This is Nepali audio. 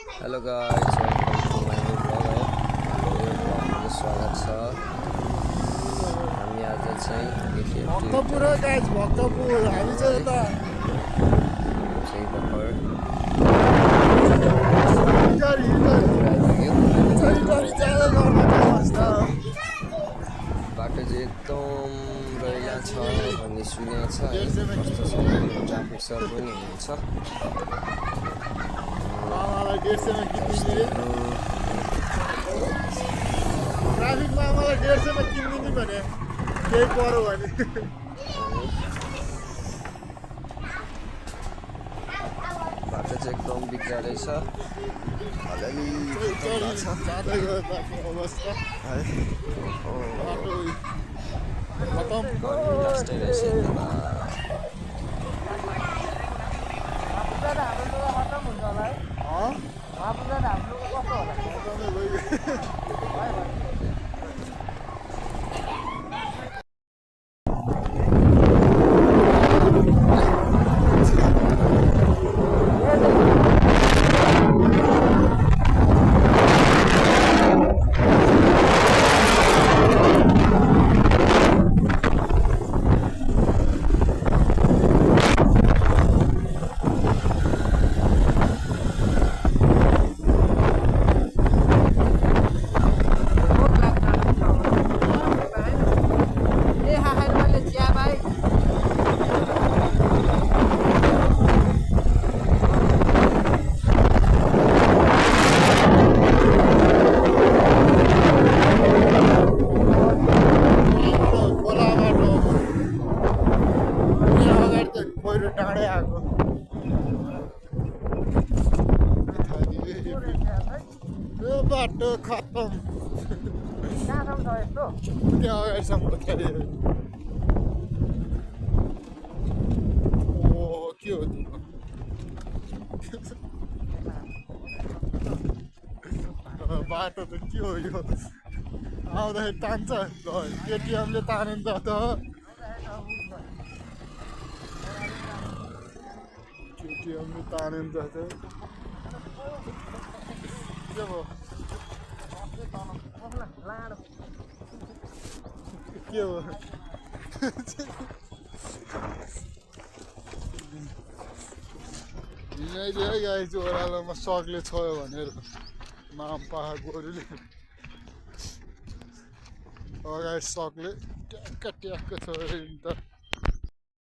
Hello guys, welcome to my new blog है। यो ब्लॉगमा स्वागत छ। हामी आज चाहिँ भक्तपुर हो गाइस, भक्तपुर। हामी चाहिँ यता चाहिँ भर्खर बाटो चाहिँ एकदम रैला छ भन्ने सुनेको छ है। कस्तो छ ट्राफिक सर पनि हुनुहुन्छ। ट्राफिकमा मलाई 150 मा किन्दिने भने केही पर्यो भने बाटो चाहिँ एकदम बिग्रादै छ। अलि जाँदै गयो बाटो अवस्था है खतम। लास्टै रहेछ टाढै आएको यो बाटो खतम। त्यहाँ अगाडिसम्म खेल्यो। ओ के हो त्यो बाटो त के हो यो? आउँदाखेरि तान्छ केटिएमले तानिन्छ त। केटिएमले तानिन्छ त के भयो? के हो? हिँडाइदियो है गाइस, ओह्रालोमा सकले छोयो भनेर नाम पाहा गोरुले अगाडि सकले ट्याक्क ट्याक्क छोयो नि त।